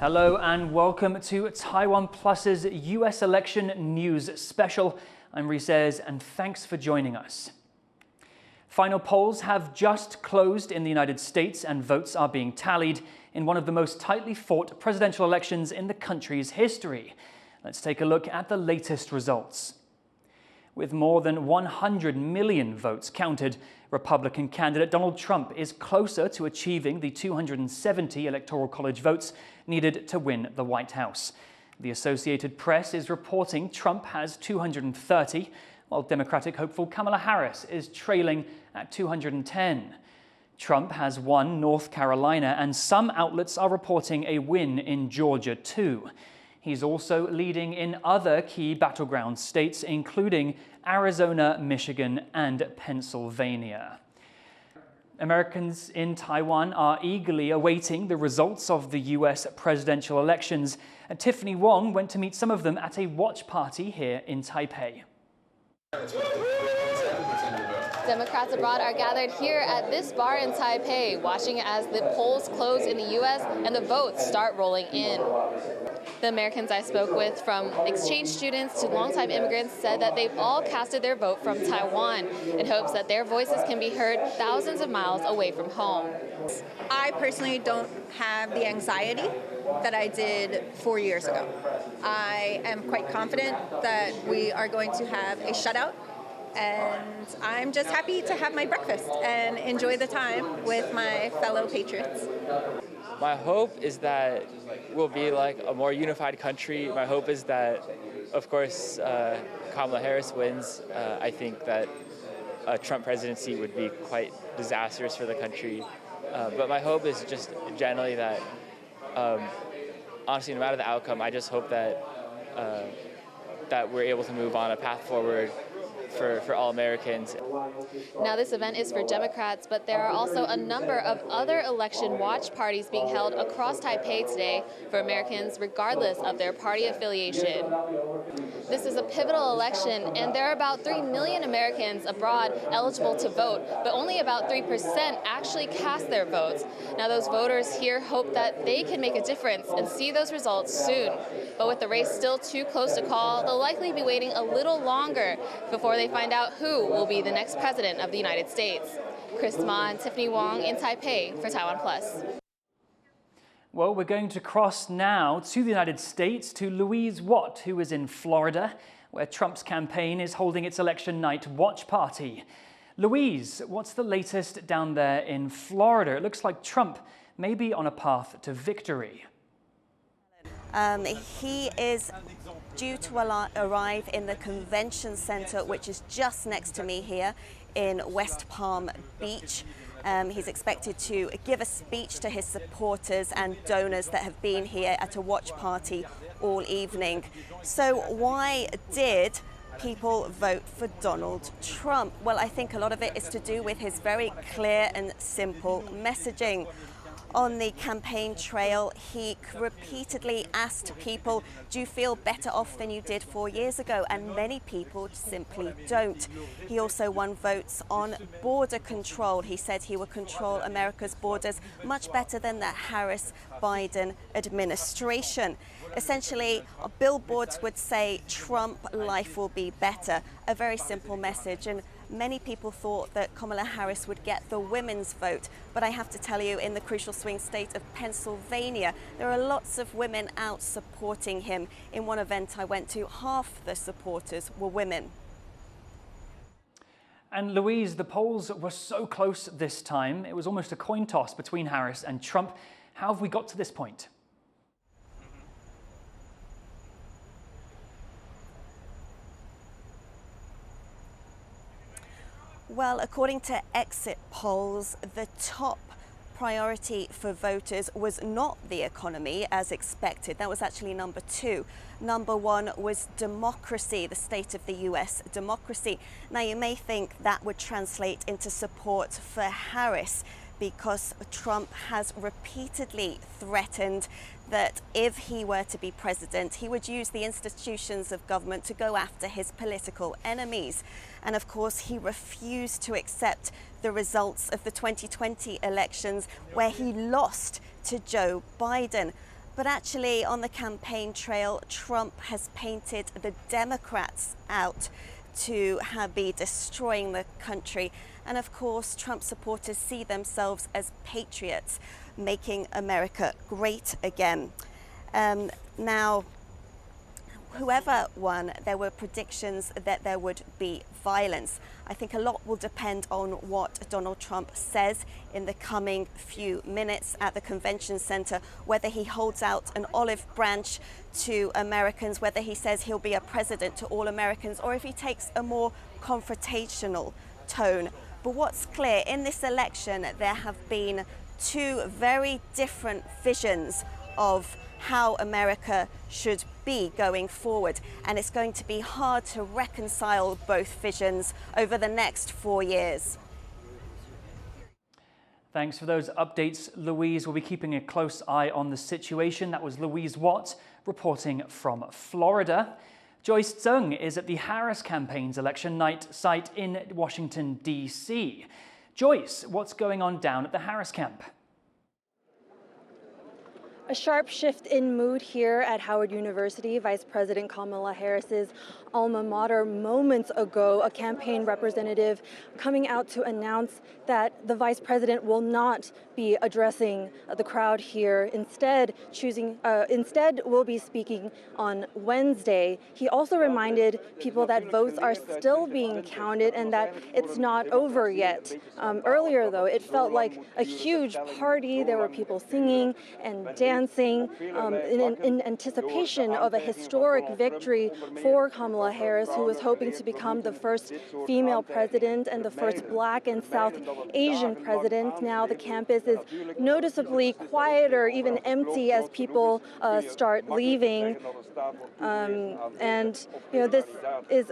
Hello and welcome to TaiwanPlus's US election news special. I'm Reece, and thanks for joining us. Final polls have just closed in the United States and votes are being tallied in one of the most tightly fought presidential elections in the country's history. Let's take a look at the latest results. With more than 100 million votes counted, Republican candidate Donald Trump is closer to achieving the 270 Electoral College votes needed to win the White House. The Associated Press is reporting Trump has 230, while Democratic hopeful Kamala Harris is trailing at 210. Trump has won North Carolina, and some outlets are reporting a win in Georgia too. He's also leading in other key battleground states, including Arizona, Michigan, and Pennsylvania. Americans in Taiwan are eagerly awaiting the results of the US presidential elections. Tiffany Wong went to meet some of them at a watch party here in Taipei. Democrats abroad are gathered here at this bar in Taipei, watching as the polls close in the U.S. and the votes start rolling in. The Americans I spoke with, from exchange students to longtime immigrants, said that they've all casted their vote from Taiwan in hopes that their voices can be heard thousands of miles away from home. I personally don't have the anxiety that I did 4 years ago. I am quite confident that we are going to have a shutout. And I'm just happy to have my breakfast and enjoy the time with my fellow patriots. My hope is that we'll be like a more unified country. My hope is that, of course, Kamala Harris wins. I think that a Trump presidency would be quite disastrous for the country. But my hope is just generally that, honestly, no matter the outcome, I just hope that that we're able to move on a path forward for all Americans. Now, this event is for Democrats, but there are also a number of other election watch parties being held across Taipei today for Americans, regardless of their party affiliation. This is a pivotal election, and there are about 3 million Americans abroad eligible to vote, but only about 3% actually cast their votes. Now, those voters here hope that they can make a difference and see those results soon. But with the race still too close to call, they'll likely be waiting a little longer before they find out who will be the next president of the United States. Chris Ma and Tiffany Wong in Taipei for TaiwanPlus. Well, we're going to cross now to the United States to Louise Watt, who is in Florida, where Trump's campaign is holding its election night watch party. Louise, what's the latest down there in Florida? It looks like Trump may be on a path to victory. He is due to arrive in the convention center, which is just next to me here in West Palm Beach. He's expected to give a speech to his supporters and donors that have been here at a watch party all evening. So why did people vote for Donald Trump? Well, I think a lot of it is to do with his very clear and simple messaging. On the campaign trail, he repeatedly asked people, do you feel better off than you did 4 years ago? And many people simply don't. He also won votes on border control. He said he would control America's borders much better than the Harris-Biden administration. Essentially, billboards would say, Trump, life will be better. A very simple message. And many people thought that Kamala Harris would get the women's vote, but I have to tell you, in the crucial swing state of Pennsylvania, there are lots of women out supporting him. In one event I went to, half the supporters were women. And Louise, the polls were so close this time. It was almost a coin toss between Harris and Trump. How have we got to this point? Well, according to exit polls, the top priority for voters was not the economy as expected. That was actually number 2. Number 1 was democracy, the state of the US democracy. Now, you may think that would translate into support for Harris, because Trump has repeatedly threatened that if he were to be president, he would use the institutions of government to go after his political enemies. And of course, he refused to accept the results of the 2020 elections, where he lost to Joe Biden. But actually, on the campaign trail, Trump has painted the Democrats out to be destroying the country. And of course, Trump supporters see themselves as patriots, making America great again. Now, whoever won, there were predictions that there would be violence. I think a lot will depend on what Donald Trump says in the coming few minutes at the convention center, whether he holds out an olive branch to Americans, whether he says he'll be a president to all Americans, or if he takes a more confrontational tone. But what's clear, in this election, there have been two very different visions of how America should be going forward, and it's going to be hard to reconcile both visions over the next 4 years. Thanks for those updates, Louise. We'll be keeping a close eye on the situation. That was Louise Watt reporting from Florida. Joyce Tseng is at the Harris campaign's election night site in Washington, D.C. Joyce, what's going on down at the Harris camp? A sharp shift in mood here at Howard University. Vice President Kamala Harris's alma mater. Moments ago, a campaign representative coming out to announce that the vice president will not be addressing the crowd here. Instead, will be speaking on Wednesday. He also reminded people that votes are still being counted and that it's not over yet. Earlier, though, it felt like a huge party. There were people singing and dancing in anticipation of a historic victory for Kamala Harris, who was hoping to become the first female president and the first Black and South Asian president. Now the campus is noticeably quieter, even empty, as people start leaving. And this is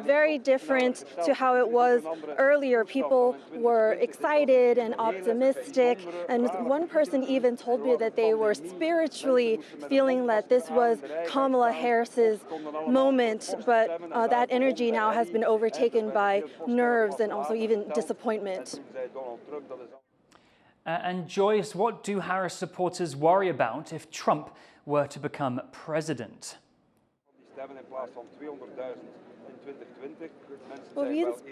very different to how it was earlier. People were excited and optimistic, and one person even told me that they were spiritually feeling that this was Kamala Harris's moment, but that energy now has been overtaken by nerves and also even disappointment. And Joyce, what do Harris supporters worry about if Trump were to become president? Well,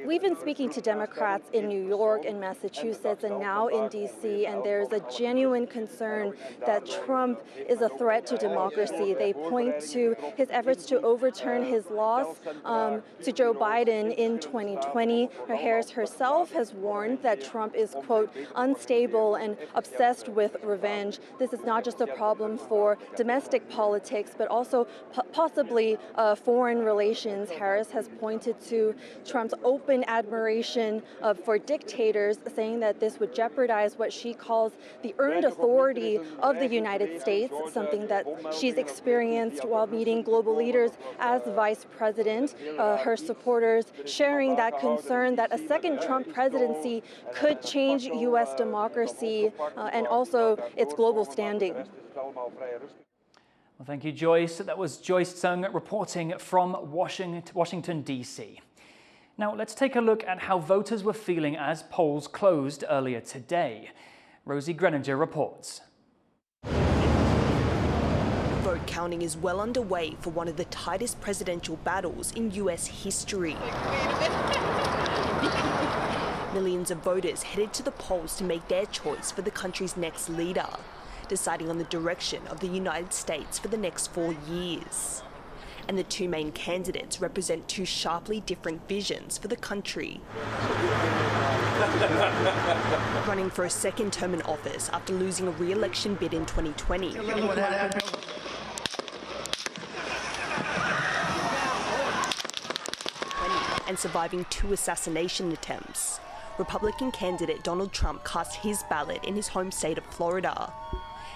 we've been speaking to Democrats in New York and Massachusetts and now in D.C., and there's a genuine concern that Trump is a threat to democracy. They point to his efforts to overturn his loss to Joe Biden in 2020. Harris herself has warned that Trump is, quote, unstable and obsessed with revenge. This is not just a problem for domestic politics, but also possibly foreign relations. Harris has pointed to Trump's open admiration for dictators, saying that this would jeopardize what she calls the earned authority of the United States, something that she's experienced while meeting global leaders as vice president. Her supporters sharing that concern that a second Trump presidency could change U.S. democracy and also its global standing. Well, thank you, Joyce. That was Joyce Tseng reporting from Washington, D.C. Now, let's take a look at how voters were feeling as polls closed earlier today. Rosie Greninger reports. Vote counting is well underway for one of the tightest presidential battles in U.S. history. Millions of voters headed to the polls to make their choice for the country's next leader, deciding on the direction of the United States for the next 4 years. And the two main candidates represent two sharply different visions for the country. Running for a second term in office after losing a re-election bid in 2020. And surviving 2 assassination attempts, Republican candidate Donald Trump cast his ballot in his home state of Florida.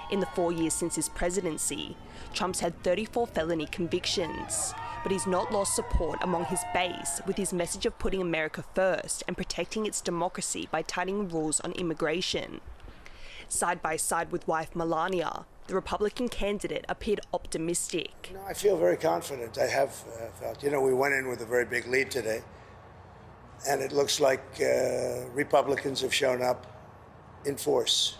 In the 4 years since his presidency, Trump's had 34 felony convictions, but he's not lost support among his base with his message of putting America first and protecting its democracy by tightening rules on immigration. Side by side with wife Melania, the Republican candidate appeared optimistic. I feel very confident. I have felt, we went in with a very big lead today, and it looks like Republicans have shown up in force.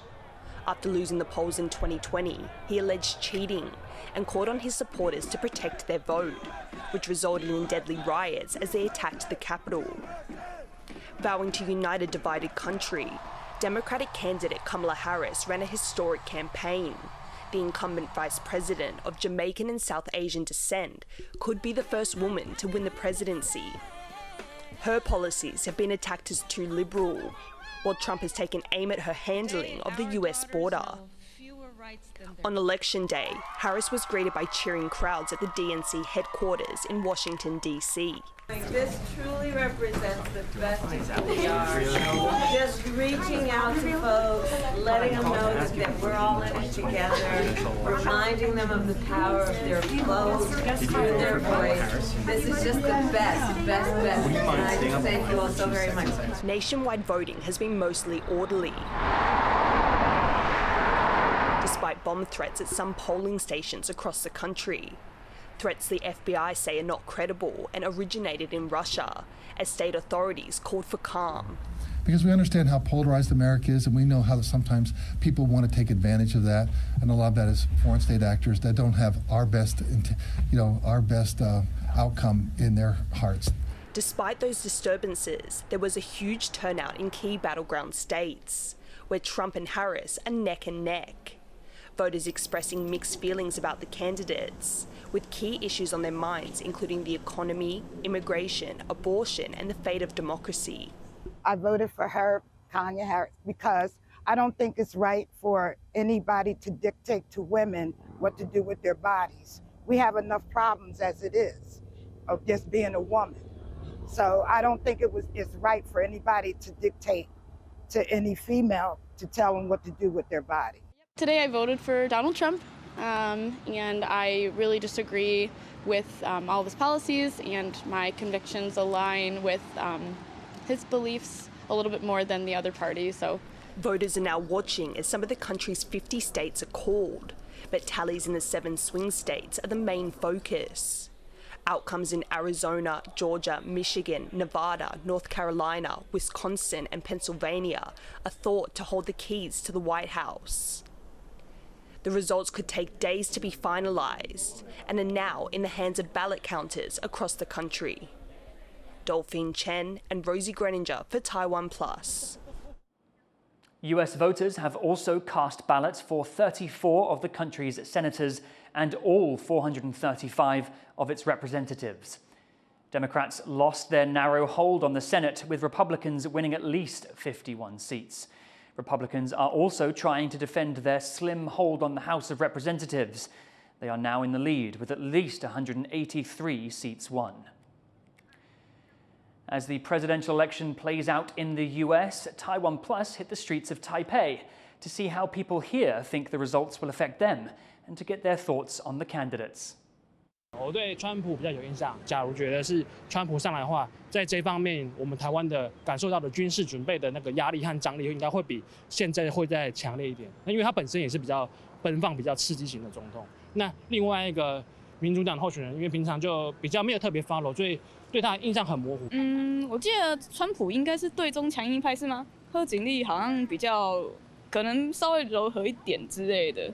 After losing the polls in 2020, he alleged cheating and called on his supporters to protect their vote, which resulted in deadly riots as they attacked the Capitol. Vowing to unite a divided country, Democratic candidate Kamala Harris ran a historic campaign. The incumbent vice president of Jamaican and South Asian descent could be the first woman to win the presidency. Her policies have been attacked as too liberal, while Trump has taken aim at her handling of the US border. On Election Day, Harris was greeted by cheering crowds at the DNC headquarters in Washington, D.C. This truly represents the best of who we are. Just reaching out to folks, letting them know that we're all in it together, reminding them of the power of their vote, through their voice. This is just the best. And I just thank you all so very much. Nationwide voting has been mostly orderly, despite bomb threats at some polling stations across the country. Threats the FBI say are not credible and originated in Russia, as state authorities called for calm. Because we understand how polarized America is, and we know how sometimes people want to take advantage of that, and a lot of that is foreign state actors that don't have our best outcome in their hearts. Despite those disturbances, there was a huge turnout in key battleground states, where Trump and Harris are neck and neck. Voters expressing mixed feelings about the candidates, with key issues on their minds including the economy, immigration, abortion, and the fate of democracy. I voted for her, Kanye Harris, because I don't think it's right for anybody to dictate to women what to do with their bodies. We have enough problems as it is of just being a woman. So I don't think it's right for anybody to dictate to any female to tell them what to do with their body. Today I voted for Donald Trump, and I really disagree with all of his policies, and my convictions align with his beliefs a little bit more than the other party. So voters are now watching as some of the country's 50 states are called, but tallies in the 7 swing states are the main focus. Outcomes in Arizona, Georgia, Michigan, Nevada, North Carolina, Wisconsin, and Pennsylvania are thought to hold the keys to the White House. The results could take days to be finalised and are now in the hands of ballot counters across the country. Dolphine Chen and Rosie Greninger for TaiwanPlus. US voters have also cast ballots for 34 of the country's senators and all 435 of its representatives. Democrats lost their narrow hold on the Senate, with Republicans winning at least 51 seats. Republicans are also trying to defend their slim hold on the House of Representatives. They are now in the lead, with at least 183 seats won. As the presidential election plays out in the US, TaiwanPlus hit the streets of Taipei to see how people here think the results will affect them and to get their thoughts on the candidates. 我对川普比较有印象。假如觉得是川普上来的话，在这方面，我们台湾的感受到的军事准备的那个压力和张力，应该会比现在会再强烈一点。那因为他本身也是比较奔放、比较刺激型的总统。那另外一个民主党候选人，因为平常就比较没有特别 follow， 所以对他的印象很模糊。我记得川普应该是对中强硬派是吗？贺锦丽好像比较可能稍微柔和一点之类的。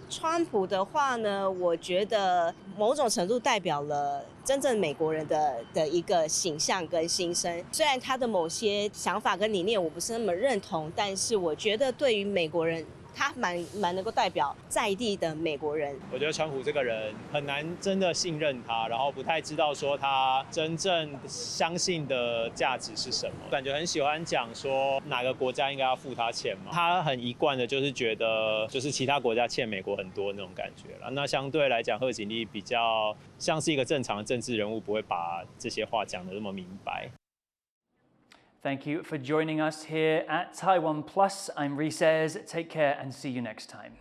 川普的话呢，我觉得某种程度代表了真正美国人的一个形象跟心声。虽然他的某些想法跟理念我不是那么认同，但是我觉得对于美国人，他蛮能够代表在地的美国人。我觉得川普这个人很难真的信任他，然后不太知道说他真正相信的价值是什么。感觉很喜欢讲说哪个国家应该要付他钱嘛，他很一贯的就是觉得就是其他国家欠美国很多那种感觉啦。那相对来讲，贺锦丽比较像是一个正常的政治人物，不会把这些话讲得那么明白。 Thank you for joining us here at TaiwanPlus. I'm Reece. Take care and see you next time.